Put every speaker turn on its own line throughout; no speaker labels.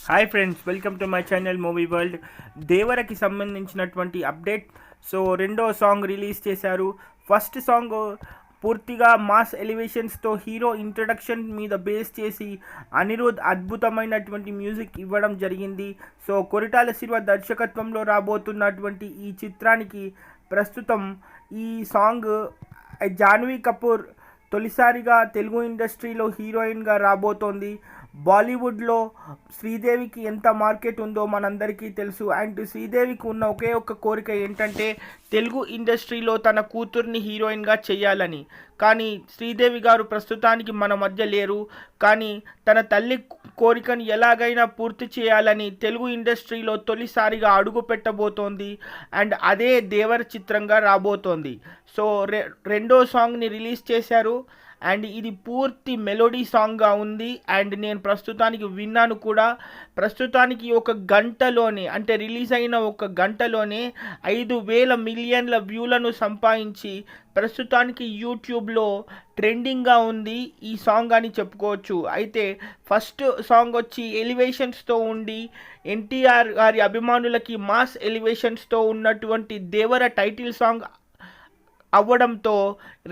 Hi friends, welcome to my channel movie world. దేవరకి సంబంధించినటువంటి update. So రెండో song release చేశారు. ఫస్ట్ సాంగ్ పూర్తిగా మాస్ ఎలివేషన్స్తో హీరో ఇంట్రడక్షన్ మీద బేస్ చేసి అనిరుద్ అద్భుతమైనటువంటి మ్యూజిక్ ఇవ్వడం జరిగింది. సో కొరిటాల శివ దర్శకత్వంలో రాబోతున్నటువంటి ఈ చిత్రానికి ప్రస్తుతం ఈ సాంగ్ జాన్వీ కపూర్ తొలిసారిగా తెలుగు ఇండస్ట్రీలో హీరోయిన్గా రాబోతోంది. బాలీవుడ్లో శ్రీదేవికి ఎంత మార్కెట్ ఉందో మనందరికీ తెలుసు. అండ్ శ్రీదేవికి ఉన్న ఒకే ఒక్క కోరిక ఏంటంటే తెలుగు ఇండస్ట్రీలో తన కూతుర్ని హీరోయిన్గా చేయాలని. కానీ శ్రీదేవి గారు ప్రస్తుతానికి మన మధ్య లేరు. కానీ తన తల్లి కోరికను ఎలాగైనా పూర్తి చేయాలని తెలుగు ఇండస్ట్రీలో తొలిసారిగా అడుగు పెట్టబోతోంది. అండ్ అదే దేవర చిత్రంగా రాబోతోంది. సో రెండో సాంగ్ని రిలీజ్ చేశారు. అండ్ ఇది పూర్తి మెలోడీ సాంగ్గా ఉంది. అండ్ నేను ప్రస్తుతానికి విన్నాను కూడా. ప్రస్తుతానికి ఒక గంటలోనే, అంటే రిలీజ్ అయిన ఒక గంటలోనే 5,000 మిలియన్ల వ్యూలను సంపాదించి ప్రస్తుతానికి యూట్యూబ్లో ట్రెండింగ్గా ఉంది ఈ సాంగ్ అని చెప్పుకోవచ్చు. అయితే ఫస్ట్ సాంగ్ వచ్చి ఎలివేషన్స్తో ఉండి ఎన్టీఆర్ గారి అభిమానులకి మాస్ ఎలివేషన్స్తో ఉన్నటువంటి దేవర టైటిల్ సాంగ్ అవ్వడంతో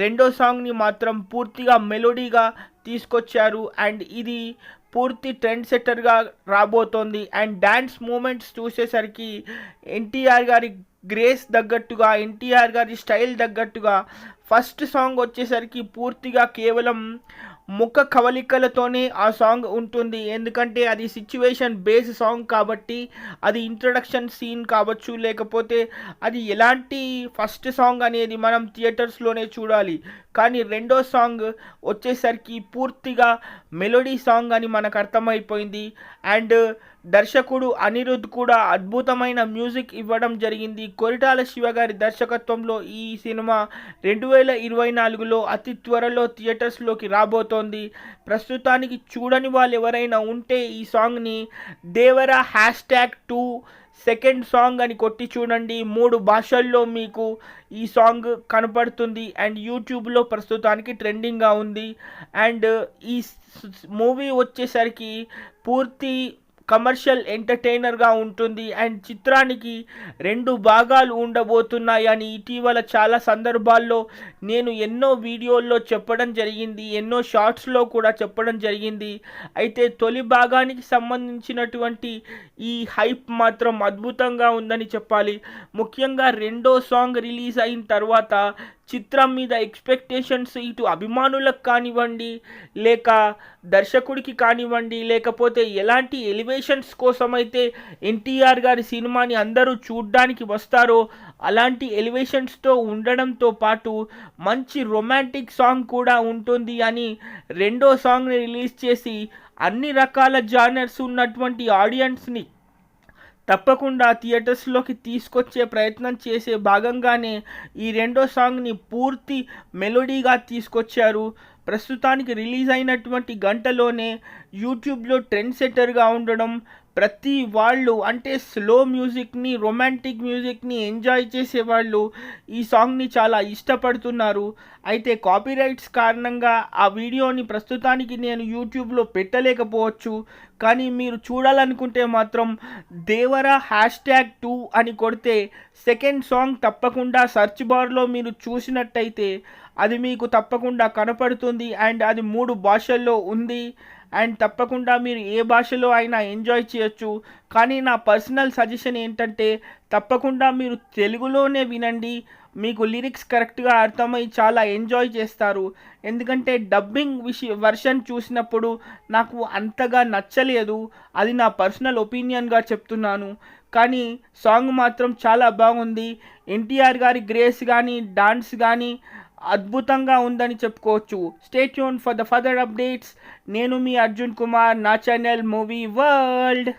రెండో సాంగ్ని మాత్రం పూర్తిగా మెలోడీగా తీసుకొచ్చారు. అండ్ ఇది పూర్తి ట్రెండ్ సెట్టర్గా రాబోతోంది. అండ్ డ్యాన్స్ మూమెంట్స్ చూసేసరికి ఎన్టీఆర్ గారి గ్రేస్ తగ్గట్టుగా, ఎన్టీఆర్ గారి స్టైల్ తగ్గట్టుగా ఫస్ట్ సాంగ్ వచ్చేసరికి పూర్తిగా కేవలం ముఖ కవలికలతోనే ఆ సాంగ్ ఉంటుంది. ఎందుకంటే అది సిచ్యువేషన్ బేస్ సాంగ్ కాబట్టి, అది ఇంట్రడక్షన్ సీన్ కావచ్చు, లేకపోతే అది ఎలాంటి ఫస్ట్ సాంగ్ అనేది మనం థియేటర్స్లోనే చూడాలి. కానీ రెండో సాంగ్ వచ్చేసరికి పూర్తిగా మెలోడీ సాంగ్ అని మనకు అర్థమైపోయింది. అండ్ దర్శకుడు అనిరుద్ కూడా అద్భుతమైన మ్యూజిక్ ఇవ్వడం జరిగింది. కొరిటాల శివ గారి దర్శకత్వంలో ఈ సినిమా 2024లో అతి త్వరలో థియేటర్స్లోకి రాబోతోంది. ప్రస్తుతానికి చూడని వాళ్ళు ఎవరైనా ఉంటే ఈ సాంగ్ని దేవర #2 సెకండ్ సాంగ్ అని కొట్టి చూడండి. 3 భాషల్లో మీకు ఈ సాంగ్ కనపడుతుంది. అండ్ యూట్యూబ్లో ప్రస్తుతానికి ట్రెండింగ్గా ఉంది. అండ్ ఈ మూవీ వచ్చేసరికి పూర్తి కమర్షియల్ ఎంటర్టైనర్గా ఉంటుంది. అండ్ చిత్రానికి 2 భాగాలు ఉండబోతున్నాయి అని ఇటీవల చాలా సందర్భాల్లో నేను ఎన్నో వీడియోల్లో చెప్పడం జరిగింది, ఎన్నో షార్ట్స్లో కూడా చెప్పడం జరిగింది. అయితే తొలి భాగానికి సంబంధించినటువంటి ఈ హైప్ మాత్రం అద్భుతంగా ఉందని చెప్పాలి. ముఖ్యంగా రెండో సాంగ్ రిలీజ్ అయిన తర్వాత చిత్రం మీద ఎక్స్పెక్టేషన్స్ ఇటు అభిమానులకు కానివ్వండి, లేక దర్శకుడికి కానివ్వండి, లేకపోతే ఎలాంటి ఎలివేషన్స్ కోసమైతే ఎన్టీఆర్ గారి సినిమాని అందరూ చూడ్డానికి వస్తారో అలాంటి ఎలివేషన్స్తో ఉండడంతో పాటు మంచి రొమాంటిక్ సాంగ్ కూడా ఉంటుంది అని రెండో సాంగ్ని రిలీజ్ చేసి అన్ని రకాల జానర్స్ ఉన్నటువంటి ఆడియన్స్ని తప్పకుండా థియేటర్స్లోకి తీసుకొచ్చే ప్రయత్నం చేసే భాగంగానే ఈ రెండో సాంగ్ని పూర్తి మెలోడీగా తీసుకొచ్చారు. ప్రస్తుతానికి రిలీజ్ అయినటువంటి గంటలోనే యూట్యూబ్లో ట్రెండ్ సెట్టర్గా ఉండడం, ప్రతి వాళ్ళు అంటే స్లో మ్యూజిక్ని, రొమాంటిక్ మ్యూజిక్ని ఎంజాయ్ చేసేవాళ్ళు ఈ సాంగ్ని చాలా ఇష్టపడుతున్నారు. అయితే కాపీరైట్స్ కారణంగా ఆ వీడియోని ప్రస్తుతానికి నేను యూట్యూబ్లో పెట్టలేకపోవచ్చు. కానీ మీరు చూడాలనుకుంటే మాత్రం దేవర #2 అని కొడితే సెకండ్ సాంగ్ తప్పకుండా సెర్చ్ బార్లో మీరు చూసినట్టయితే అది మీకు తప్పకుండా కనపడుతుంది. అండ్ అది 3 భాషల్లో ఉంది. అండ్ తప్పకుండా మీరు ఏ భాషలో అయినా ఎంజాయ్ చేయొచ్చు. కానీ నా పర్సనల్ సజెషన్ ఏంటంటే తప్పకుండా మీరు తెలుగులోనే వినండి. మీకు లిరిక్స్ కరెక్ట్గా అర్థమై చాలా ఎంజాయ్ చేస్తారు. ఎందుకంటే డబ్బింగ్ వర్షన్ చూసినప్పుడు నాకు అంతగా నచ్చలేదు. అది నా పర్సనల్ ఒపీనియన్గా చెప్తున్నాను. కానీ సాంగ్ మాత్రం చాలా బాగుంది. ఎన్టీఆర్ గారి గ్రేస్ కానీ, డాన్స్ కానీ అద్భుతంగా ఉందని చెప్పుకోవచ్చు. Stay tune for the further updates. నేను మీ అర్జున్ కుమార్, నా ఛానల్ మూవీ వరల్డ్.